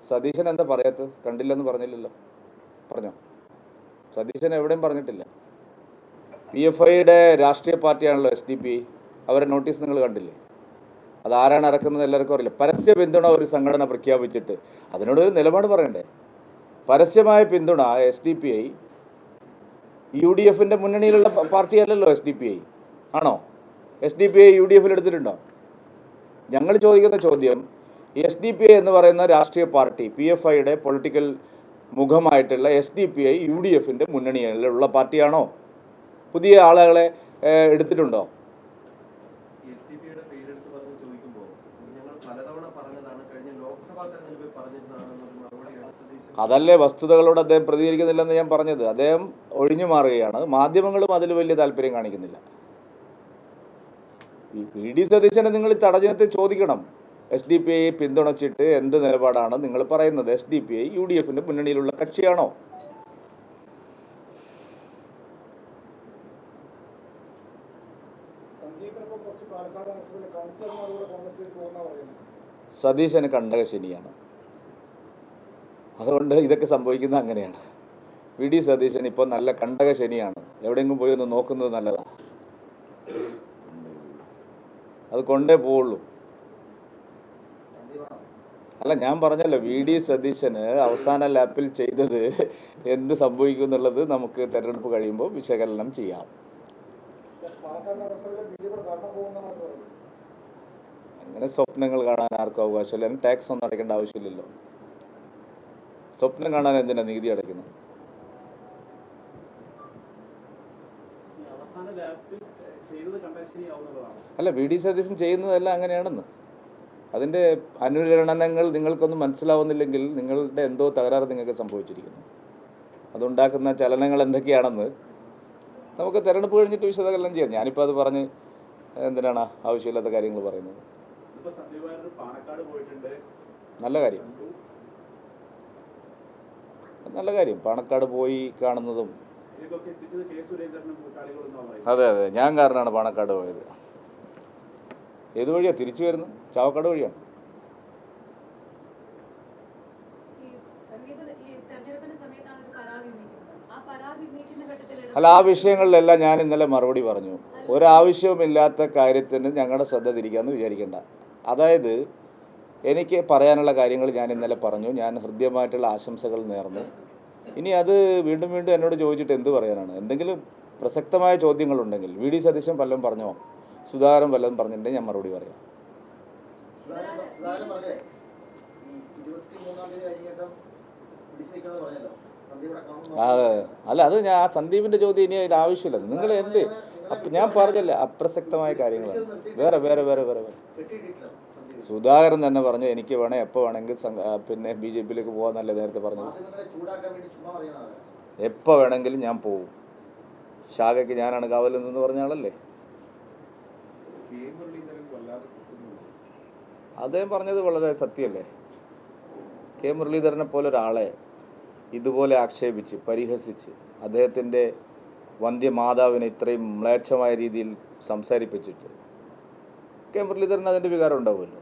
സതീശൻ എന്താ പറയാത്തത്? കണ്ടില്ലെന്ന് പറഞ്ഞില്ലല്ലോ. പറഞ്ഞോ? സതീശൻ എവിടെയും പറഞ്ഞിട്ടില്ല. PFIയുടെ രാഷ്ട്രീയ പാർട്ടിയാണല്ലോ SDP. അവരുടെ നോട്ടീസ് നിങ്ങൾ കണ്ടില്ലേ? അതാരാണ് ഇറക്കുന്നത് എല്ലാവർക്കും അറിയില്ല. പരസ്യ പിന്തുണ ഒരു സംഘടന പ്രഖ്യാപിച്ചിട്ട് അതിനോടൊരു നിലപാട് പറയണ്ടേ? പരസ്യമായ പിന്തുണ SDPI UDFിൻ്റെ മുന്നണിയിലുള്ള പാർട്ടിയല്ലല്ലോ. SDPI ആണോ? SDPI UDFിൽ എടുത്തിട്ടുണ്ടോ? ഞങ്ങൾ ചോദിക്കുന്ന ചോദ്യം, SDPI എന്ന് പറയുന്ന രാഷ്ട്രീയ പാർട്ടി PFIയുടെ പൊളിറ്റിക്കൽ മുഖമായിട്ടുള്ള SDPI UDFിൻ്റെ മുന്നണിയിലുള്ള പാർട്ടിയാണോ? പുതിയ ആളുകളെ എടുത്തിട്ടുണ്ടോ? അതല്ലേ വസ്തുതകളോട് അദ്ദേഹം പ്രതികരിക്കുന്നില്ലെന്ന് ഞാൻ പറഞ്ഞത്. അദ്ദേഹം ഒഴിഞ്ഞു മാറുകയാണ്. മാധ്യമങ്ങളും അതിൽ വലിയ താല്പര്യം കാണിക്കുന്നില്ല. VD സതീശനെ നിങ്ങൾ തടഞ്ഞത്ത് ചോദിക്കണം. SDPI പിന്തുണച്ചിട്ട് എന്ത് നിലപാടാണ് നിങ്ങൾ പറയുന്നത്? SDPI UDFിൻ്റെ മുന്നണിയിലുള്ള കക്ഷിയാണോ? സതീശന് കണ്ടകശനിയാണ്. അതുകൊണ്ട് ഇതൊക്കെ സംഭവിക്കുന്നത് അങ്ങനെയാണ്. VD സതീശൻ ഇപ്പോൾ നല്ല കണ്ടകശനിയാണ്. എവിടെയെങ്കിലും പോയി ഒന്ന് നോക്കുന്നത് നല്ലതാണ്. അത് കൊണ്ടേ പോവുള്ളൂ. അല്ല, ഞാൻ പറഞ്ഞല്ലോ, VD സതീശന് അവസാന ലാപ്പിൽ ചെയ്തത് എന്ത് സംഭവിക്കും എന്നുള്ളത് നമുക്ക് തെരഞ്ഞെടുപ്പ് കഴിയുമ്പോൾ വിശകലനം ചെയ്യാം. അങ്ങനെ സ്വപ്നങ്ങൾ കാണാൻ ആർക്കും അവകാശമില്ല. ടാക്സ് ഒന്നും അടയ്ക്കേണ്ട ആവശ്യമില്ലല്ലോ. സ്വപ്നം കാണാൻ എന്തിനാ നികുതി അടയ്ക്കുന്നത്? അല്ല, VD സതീശൻ ചെയ്യുന്നതെല്ലാം അങ്ങനെയാണെന്ന്. അതിൻ്റെ അനുരണനങ്ങൾ നിങ്ങൾക്കൊന്നും മനസ്സിലാവുന്നില്ലെങ്കിൽ നിങ്ങളുടെ എന്തോ തകരാറ് നിങ്ങൾക്ക് സംഭവിച്ചിരിക്കുന്നു. അതുണ്ടാക്കുന്ന ചലനങ്ങൾ എന്തൊക്കെയാണെന്ന് നമുക്ക് തെരഞ്ഞെടുപ്പ് കഴിഞ്ഞിട്ട് വിശകലനം ചെയ്യാം. ഞാനിപ്പോൾ അത് പറഞ്ഞ് എന്തിനാണ് ആവശ്യമില്ലാത്ത കാര്യങ്ങൾ പറയുന്നത്? നല്ല കാര്യം, നല്ല കാര്യം. പാണക്കാട് പോയി കാണുന്നതും. അതെ അതെ, ഞാൻ കാരണമാണ് പാണക്കാട് പോയത്. ഏത് വഴിയാണ് തിരിച്ചു വരുന്നത്? ചാവക്കാട് വഴിയാണ്. അല്ല, ആ വിഷയങ്ങളിലെല്ലാം ഞാൻ ഇന്നലെ മറുപടി പറഞ്ഞു. ഒരാവശ്യവുമില്ലാത്ത കാര്യത്തിന് ഞങ്ങളുടെ ശ്രദ്ധ തിരിക്കാമെന്ന് വിചാരിക്കേണ്ട. അതായത് എനിക്ക് പറയാനുള്ള കാര്യങ്ങൾ ഞാൻ ഇന്നലെ പറഞ്ഞു. ഞാൻ ഹൃദ്യമായിട്ടുള്ള ആശംസകൾ നേർന്നു. ഇനി അത് വീണ്ടും വീണ്ടും എന്നോട് ചോദിച്ചിട്ട് എന്ത് പറയാനാണ്? എന്തെങ്കിലും പ്രസക്തമായ ചോദ്യങ്ങളുണ്ടെങ്കിൽ VD സതീശൻ വല്ലതും പറഞ്ഞോ, സുധാകരൻ വല്ലതും പറഞ്ഞിട്ടുണ്ടെങ്കിൽ ഞാൻ മറുപടി പറയാം. അതെ, അല്ല, അത് ഞാൻ ആ സന്ദീപിൻ്റെ ചോദ്യം ഇനി അതിൻ്റെ ആവശ്യമില്ല. നിങ്ങൾ എന്ത് ഞാൻ പറഞ്ഞല്ല, അപ്രസക്തമായ കാര്യങ്ങളാണ്. വേറെ വേറെ വേറെ വേറെ വേറെ സുധാകരൻ തന്നെ പറഞ്ഞു എനിക്ക് വേണേൽ എപ്പോൾ വേണമെങ്കിൽ പിന്നെ BJPയിലേക്ക് പോകാമെന്നല്ലേ നേരത്തെ പറഞ്ഞത്. എപ്പോൾ വേണമെങ്കിലും ഞാൻ പോവും. ശാഖയ്ക്ക് ഞാനാണ് കാവലെന്ന് പറഞ്ഞ ആളല്ലേ അദ്ദേഹം പറഞ്ഞത്. വളരെ സത്യമല്ലേ? മുരളീധരനെ പോലെ ഒരാളെ ഇതുപോലെ ആക്ഷേപിച്ച് പരിഹസിച്ച് അദ്ദേഹത്തിൻ്റെ വന്ധ്യമാതാവിനെ ഇത്രയും മ്ലേച്ഛമായ രീതിയിൽ സംസാരിപ്പിച്ചിട്ട് മുരളീധരൻ അതിൻ്റെ വികാരം ഉണ്ടാവുമല്ലോ.